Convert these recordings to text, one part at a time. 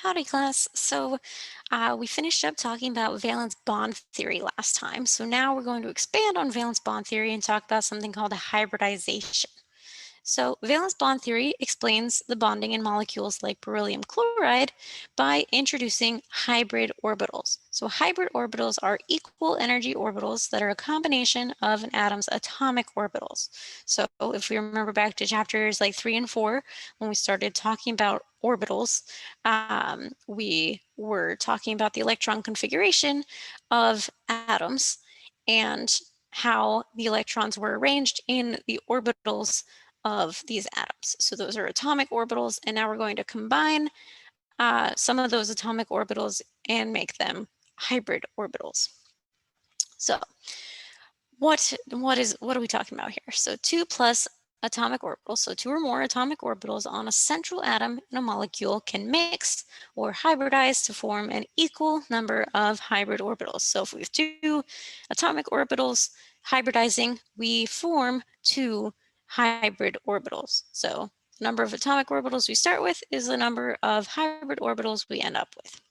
Howdy, class. We finished up talking about valence bond theory last time. So now we're going to expand on valence bond theory and talk about something called hybridization. So, valence bond theory explains the bonding in molecules like beryllium chloride by introducing hybrid orbitals. So, hybrid orbitals are equal energy orbitals that are a combination of an atom's atomic orbitals. So, if we remember back to chapters like 3 and 4, when we started talking about orbitals, we were talking about the electron configuration of atoms and how the electrons were arranged in the orbitals of these atoms. So those are atomic orbitals, and now we're going to combine some of those atomic orbitals and make them hybrid orbitals. So what are we talking about here? So 2 plus atomic orbitals, so 2 or more atomic orbitals on a central atom in a molecule can mix or hybridize to form an equal number of hybrid orbitals. So if we have 2 atomic orbitals hybridizing, we form 2 hybrid orbitals. So the number of atomic orbitals we start with is the number of hybrid orbitals we end up with.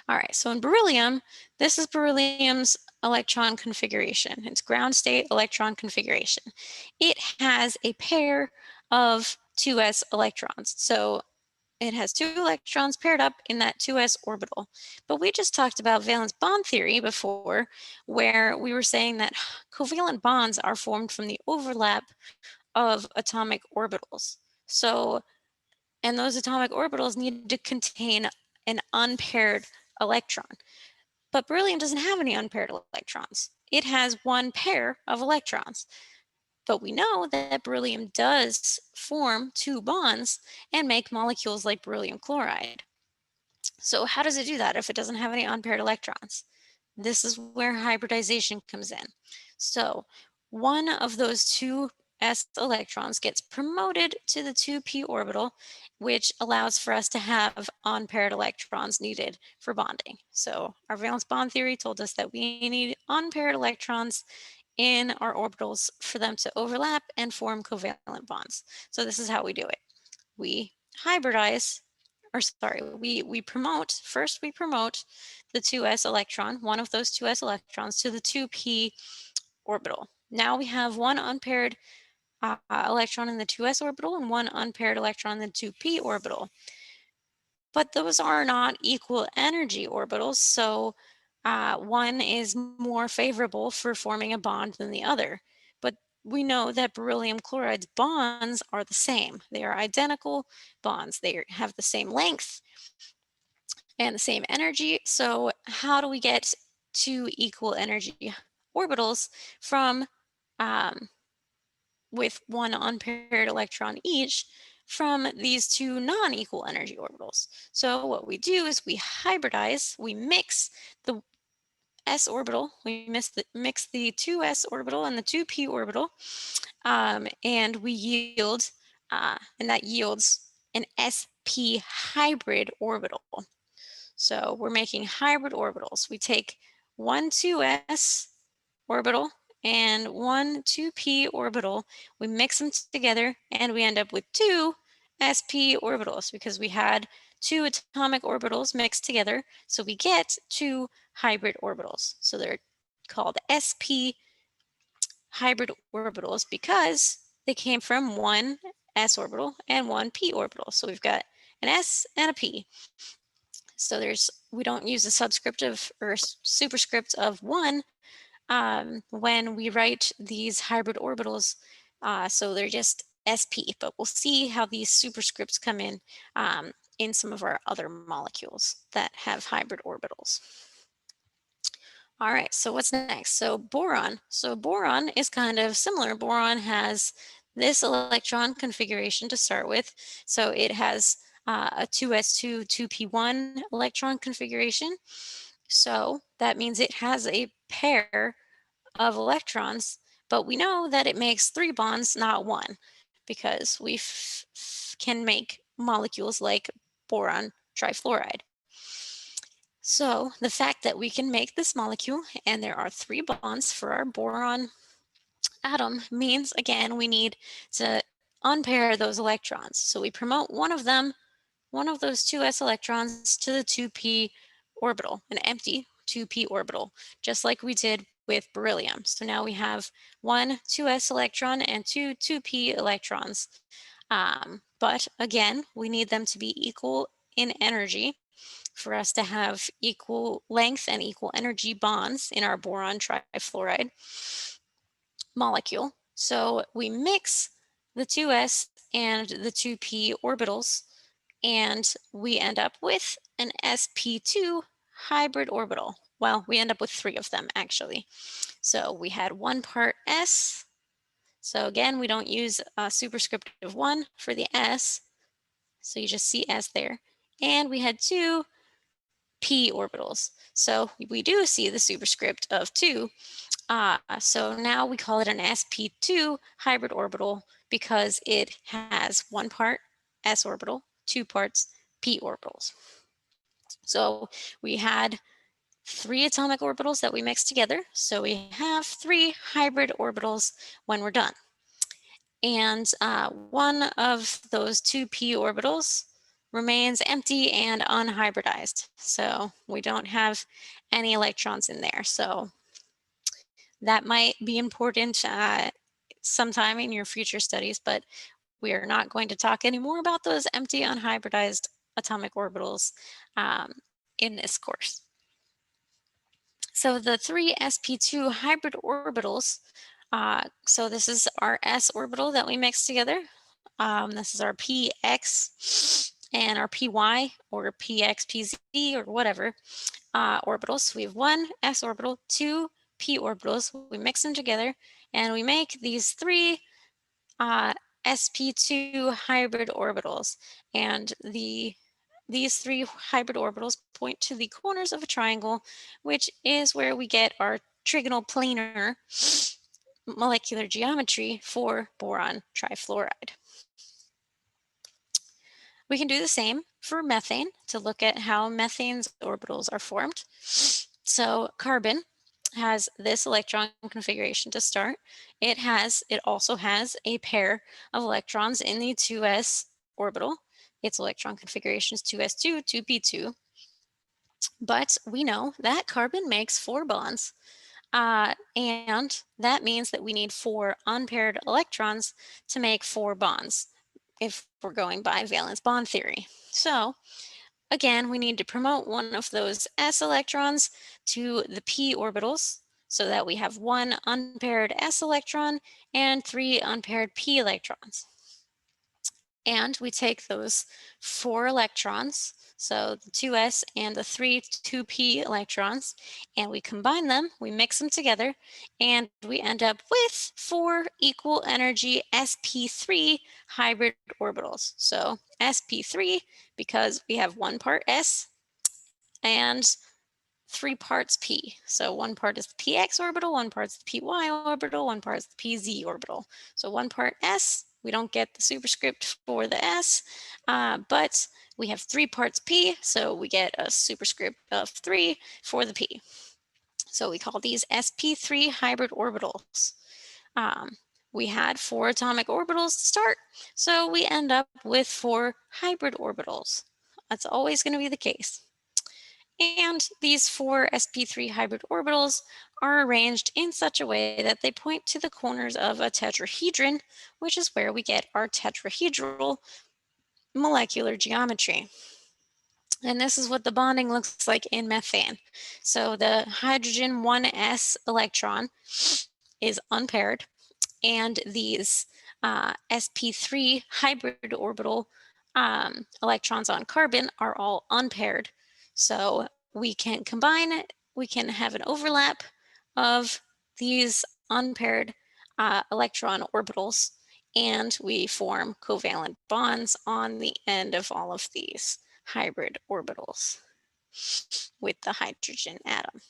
All right, so in beryllium, this is beryllium's electron configuration. It's ground state electron configuration. It has a pair of 2s electrons. So it has 2 electrons paired up in that 2s orbital. But we just talked about valence bond theory before, where we were saying that covalent bonds are formed from the overlap of atomic orbitals. So, and those atomic orbitals need to contain an unpaired electron. But beryllium doesn't have any unpaired electrons. It has one pair of electrons. But we know that beryllium does form 2 bonds and make molecules like beryllium chloride. So how does it do that if it doesn't have any unpaired electrons? This is where hybridization comes in. So one of those 2s electrons gets promoted to the 2p orbital, which allows for us to have unpaired electrons needed for bonding. So our valence bond theory told us that we need unpaired electrons in our orbitals for them to overlap and form covalent bonds. So this is how we do it. We hybridize, or sorry, we promote, first we promote the 2s electron, one of those 2s electrons to the 2p orbital. Now we have one unpaired electron in the 2s orbital and one unpaired electron in the 2p orbital. But those are not equal energy orbitals, so one is more favorable for forming a bond than the other. But we know that beryllium chloride's bonds are the same. They are identical bonds. They have the same length and the same energy. So how do we get 2 equal energy orbitals from um, with one unpaired electron each from these 2 non-equal energy orbitals? So what we do is we hybridize, we mix the s orbital, we mix the 2s orbital and the 2p orbital, and we yield, and that yields an sp hybrid orbital. So we're making hybrid orbitals. We take one 2s orbital and one 2p orbital, we mix them together, and we end up with 2 sp orbitals because we had 2 atomic orbitals mixed together, so we get 2 hybrid orbitals. So they're called sp hybrid orbitals because they came from one s orbital and one p orbital. So we've got an s and a p. So we don't use a subscript of or superscript of 1 when we write these hybrid orbitals. So they're just sp, but we'll see how these superscripts come in some of our other molecules that have hybrid orbitals. All right, so what's next? So boron. So boron is kind of similar. Boron has this electron configuration to start with. So it has a 2s2, 2p1 electron configuration. So that means it has a pair of electrons, but we know that it makes 3 bonds, not 1, because we can make molecules like boron trifluoride. So the fact that we can make this molecule and there are 3 bonds for our boron atom means, again, we need to unpair those electrons. So we promote one of them one of those 2s electrons to the 2p orbital, an empty 2p orbital, just like we did with beryllium. So now we have one 2s electron and two 2p electrons. But again, we need them to be equal in energy for us to have equal length and equal energy bonds in our boron trifluoride molecule. So we mix the 2s and the 2p orbitals, and we end up with an sp2 hybrid orbital. Well, we end up with three of them actually. So we had one part s. So again, we don't use a superscript of 1 for the s. So you just see s there. And we had two p orbitals. So we do see the superscript of 2. So now we call it an sp2 hybrid orbital because it has one part s orbital, two parts p orbitals. So we had three atomic orbitals that we mixed together. So we have three hybrid orbitals when we're done. And one of those two p orbitals remains empty and unhybridized. So we don't have any electrons in there. So that might be important sometime in your future studies, but we are not going to talk anymore about those empty unhybridized atomic orbitals in this course. So the three sp2 hybrid orbitals, so this is our s orbital that we mixed together. This is our px and our py or px, pz or whatever orbitals. So we have one s orbital, two p orbitals. We mix them together and we make these three sp2 hybrid orbitals. And these three hybrid orbitals point to the corners of a triangle, which is where we get our trigonal planar molecular geometry for boron trifluoride. We can do the same for methane to look at how methane's orbitals are formed. So carbon has this electron configuration to start. It also has a pair of electrons in the 2s orbital. Its electron configuration is 2s2, 2p2. But we know that carbon makes 4 bonds. And that means that we need 4 unpaired electrons to make 4 bonds if we're going by valence bond theory. So again, we need to promote one of those s electrons to the p orbitals so that we have one unpaired s electron and 3 unpaired p electrons. And we take those 4 electrons, so the 2s and the 2p electrons, and we combine them, we mix them together, and we end up with 4 equal energy sp3 hybrid orbitals. So sp3 because we have one part s and 3 parts p. So one part is the px orbital, one part is the py orbital, one part is the pz orbital. So one part s, we don't get the superscript for the s, but we have 3 parts p, so we get a superscript of 3 for the p. So we call these sp3 hybrid orbitals. We had 4 atomic orbitals to start, so we end up with 4 hybrid orbitals. That's always going to be the case. And these 4 sp3 hybrid orbitals are arranged in such a way that they point to the corners of a tetrahedron, which is where we get our tetrahedral molecular geometry. And this is what the bonding looks like in methane. So the hydrogen 1s electron is unpaired, and these sp3 hybrid orbital electrons on carbon are all unpaired. So we can combine it, we can have an overlap of these unpaired electron orbitals, and we form covalent bonds on the end of all of these hybrid orbitals with the hydrogen atom.